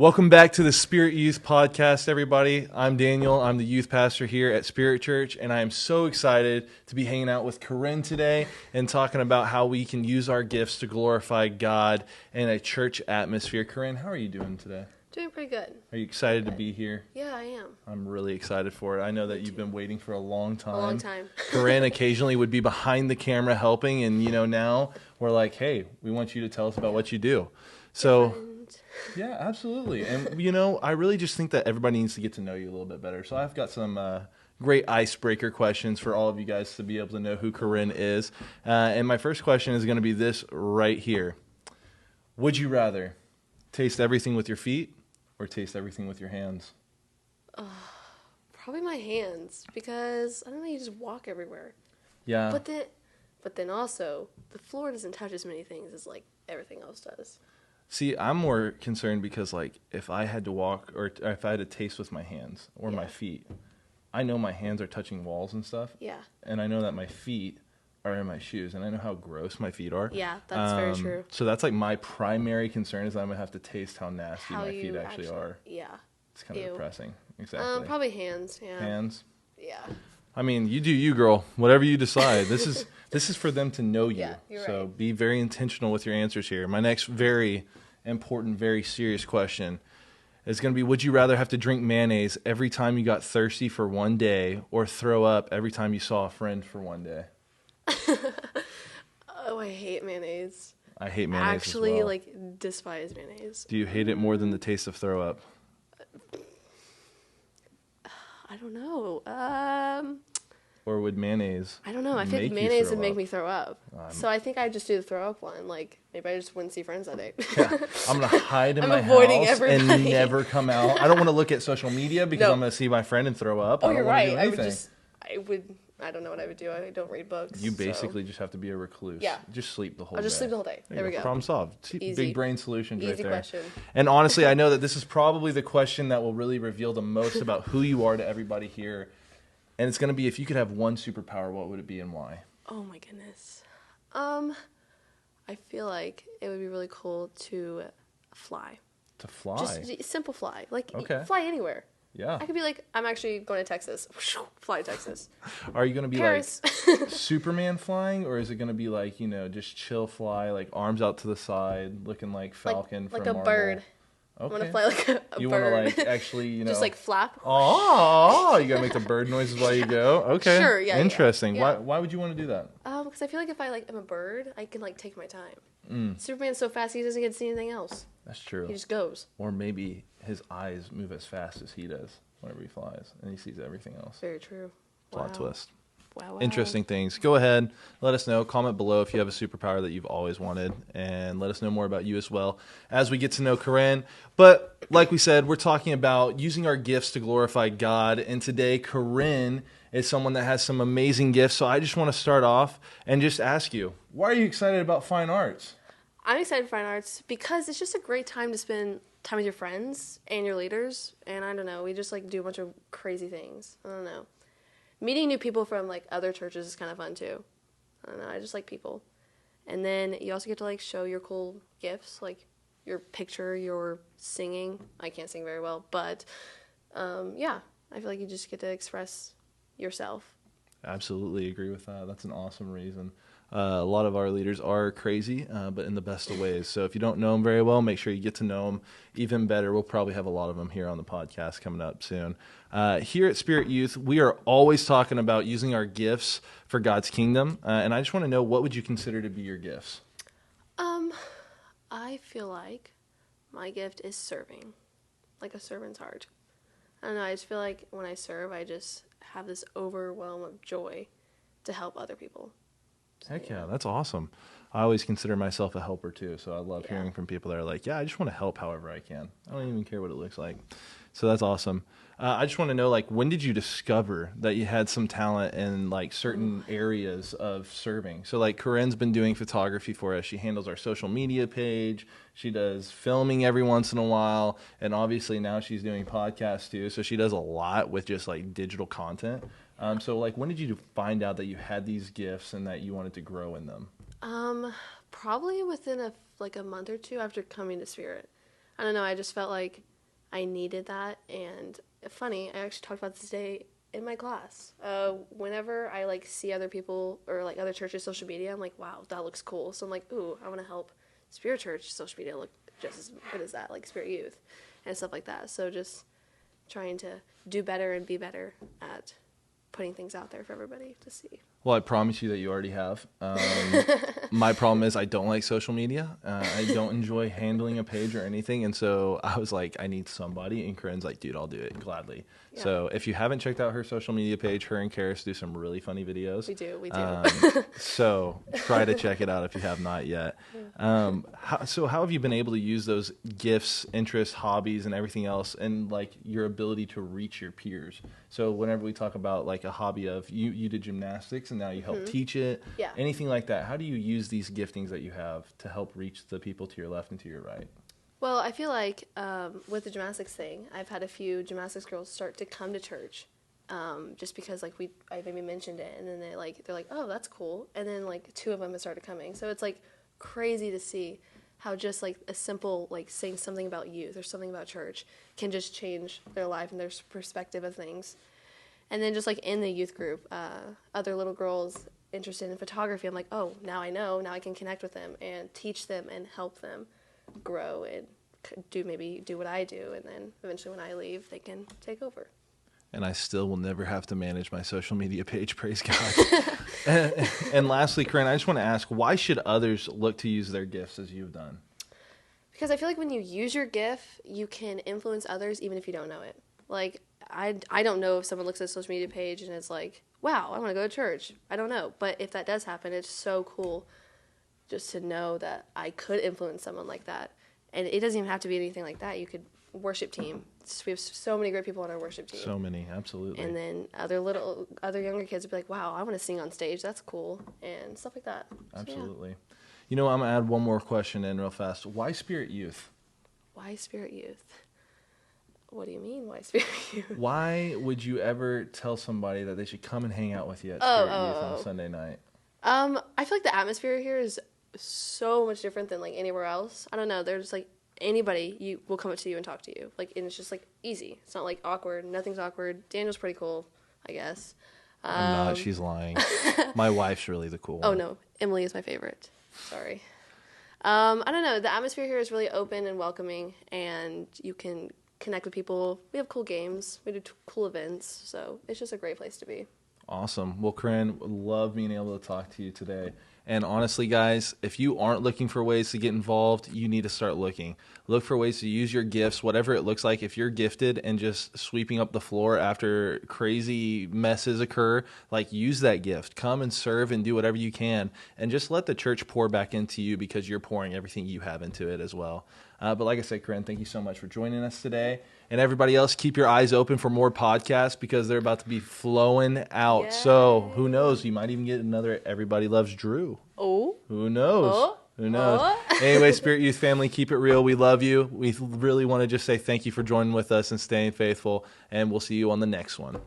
Welcome back to the Spirit Youth Podcast, everybody. I'm Daniel. I'm the youth pastor here at Spirit Church, and I am so excited to be hanging out with Corine today and talking about how we can use our gifts to glorify God in a church atmosphere. Corine, how are you doing today? Doing pretty good. Are you excited to be here? Yeah, I am. I'm really excited for it. I know that you've been waiting for a long time. A long time. Corine occasionally would be behind the camera helping, and now we're like, hey, we want you to tell us about what you do. So... Yeah, absolutely. And, I really just think that everybody needs to get to know you a little bit better. So I've got some great icebreaker questions for all of you guys to be able to know who Corine is. And my first question is going to be this right here. Would you rather taste everything with your feet or taste everything with your hands? Probably my hands, because, I don't know, you just walk everywhere. Yeah. But then also, the floor doesn't touch as many things as, everything else does. See, I'm more concerned because, if I had to walk or if I had to taste with my hands or my feet, I know my hands are touching walls and stuff. Yeah. And I know that my feet are in my shoes, and I know how gross my feet are. Yeah, that's very true. So that's, my primary concern is I'm going to have to taste how nasty my feet actually are. Yeah. It's kind of depressing. Exactly. Probably hands, yeah. Hands? Yeah. I mean, you do you, girl. Whatever you decide. This is for them to know you. Yeah, you're so right. Be very intentional with your answers here. My next very important, very serious question is going to be, would you rather have to drink mayonnaise every time you got thirsty for one day or throw up every time you saw a friend for one day? Oh, I hate mayonnaise. I hate mayonnaise Actually, as well. despise mayonnaise. Do you hate it more than the taste of throw up? I don't know. Or would mayonnaise I don't know. I think make you mayonnaise throw would make up? me throw up. So I think I'd just do the throw up one. Maybe I just wouldn't see friends that day. Yeah. I'm going to hide in I'm my avoiding house and everybody. never come out. I don't want to look at social media because No. I'm going to see my friend and throw up. Oh, I don't you're want to right. do anything. I don't know what I would do. I don't read books. You so. basically just have to be a recluse. Yeah. Just sleep the whole day. I'll just sleep the whole day. There we go. Problem solved. Easy. Big brain solutions right Easy there. question. And honestly, I know that this is probably the question that will really reveal the most about who you are to everybody here. And it's going to be, if you could have one superpower, what would it be and why? Oh my goodness. I feel like it would be really cool to fly. To fly? Just simple fly. Okay. Fly anywhere. Yeah. I could be I'm actually going to Texas. Fly to Texas. Are you going to be Paris. Superman flying, or is it going to be just chill fly, arms out to the side, looking like Falcon from like a Marvel? bird. Okay. I want to fly like a You bird. want to actually, Just flap. Oh, you gotta make the bird noises while you go. Okay, Sure, yeah. Interesting. Yeah. Why would you want to do that? Because I feel like if I am a bird, I can take my time. Superman's so fast he doesn't get to see anything else. That's true. He just goes. Or maybe his eyes move as fast as he does whenever he flies, and he sees everything else. Very true. Plot twist. Wow. Interesting things. Go ahead, let us know. Comment below if you have a superpower that you've always wanted, and let us know more about you as well as we get to know Corine. But like we said, we're talking about using our gifts to glorify God, and today Corine is someone that has some amazing gifts. So I just want to start off and just ask you, why are you excited about fine arts? I'm excited for fine arts because it's just a great time to spend time with your friends and your leaders, and I don't know, we just do a bunch of crazy things. I don't know. Meeting new people from other churches is kind of fun too. I don't know, I just like people. And then you also get to show your cool gifts, your picture, your singing. I can't sing very well, but yeah, I feel like you just get to express yourself. Absolutely agree with that. That's an awesome reason. A lot of our leaders are crazy, but in the best of ways. So if you don't know them very well, make sure you get to know them even better. We'll probably have a lot of them here on the podcast coming up soon. Here at Spirit Youth, we are always talking about using our gifts for God's kingdom. And I just want to know, what would you consider to be your gifts? I feel like my gift is serving, like a servant's heart. I don't know, I just feel like when I serve, I just have this overwhelm of joy to help other people. So, Heck yeah, that's awesome. I always consider myself a helper too, so I love hearing from people that are like, yeah, I just want to help however I can. I don't even care what it looks like. So that's awesome. I just want to know, when did you discover that you had some talent in certain areas of serving? So Corine's been doing photography for us. She handles our social media page. She does filming every once in a while, and obviously now she's doing podcasts too. So she does a lot with just digital content. So when did you find out that you had these gifts and that you wanted to grow in them? Probably within a month or two after coming to Spirit. I don't know, I just felt like I needed that. And funny, I actually talked about this today in my class. Whenever I like see other people or like other churches' social media, I'm like, wow, that looks cool. So I'm like, ooh, I want to help Spirit Church social media look just as good as that, like Spirit Youth and stuff like that. So just trying to do better and be better at putting things out there for everybody to see. Well, I promise you that you already have. My problem is I don't like social media. I don't enjoy handling a page or anything. And so I was like, I need somebody. And Corinne's like, dude, I'll do it gladly. Yeah. So if you haven't checked out her social media page, her and Karis do some really funny videos. We do. So try to check it out if you have not yet. How have you been able to use those gifts, interests, hobbies, and everything else, and like your ability to reach your peers? So whenever we talk about like a hobby of you did gymnastics and now you help teach it, anything like that, how do you use these giftings that you have to help reach the people to your left and to your right? Well, I feel like with the gymnastics thing, I've had a few gymnastics girls start to come to church, just because like I maybe mentioned it, and then they're like, oh, that's cool, and then like 2 of them have started coming. So it's like crazy to see how just like a simple like saying something about youth or something about church can just change their life and their perspective of things. And then just like in the youth group, other little girls interested in photography, I'm like, oh, now I know, now I can connect with them and teach them and help them grow and do what I do, and then eventually when I leave, they can take over. And I still will never have to manage my social media page, praise God. And lastly, Corine, I just want to ask, why should others look to use their gifts as you've done? Because I feel like when you use your gift, you can influence others even if you don't know it. Like, I don't know if someone looks at a social media page and it's like, wow, I want to go to church. I don't know. But if that does happen, it's so cool just to know that I could influence someone like that. And it doesn't even have to be anything like that. You could worship team. We have so many great people on our worship team. So many, absolutely. And then other younger kids would be like, wow, I want to sing on stage. That's cool. And stuff like that. Absolutely. So, yeah. You know, I'm going to add one more question in real fast. Why Spirit Youth? Why Spirit Youth? What do you mean, why Spirit Youth? Why would you ever tell somebody that they should come and hang out with you at Spirit Youth on Sunday night? I feel like the atmosphere here is so much different than like anywhere else. I don't know. There's like anybody will come up to you and talk to you. Like, and it's just like easy. It's not like awkward. Nothing's awkward. Daniel's pretty cool, I guess. I'm not. She's lying. My wife's really the cool one. Oh no, Emily is my favorite. Sorry. I don't know. The atmosphere here is really open and welcoming, and you can connect with people. We have cool games. We do cool events. So it's just a great place to be. Awesome. Well, Corine, love being able to talk to you today. And honestly, guys, if you aren't looking for ways to get involved, you need to start looking. Look for ways to use your gifts, whatever it looks like. If you're gifted and just sweeping up the floor after crazy messes occur, like use that gift. Come and serve and do whatever you can. And just let the church pour back into you because you're pouring everything you have into it as well. But like I said, Corine, thank you so much for joining us today. And everybody else, keep your eyes open for more podcasts because they're about to be flowing out. Yay. So who knows? You might even get another Everybody Loves Drew. Oh. Who knows? Oh. Who knows? Oh. Anyway, Spirit Youth family, keep it real. We love you. We really want to just say thank you for joining with us and staying faithful. And we'll see you on the next one.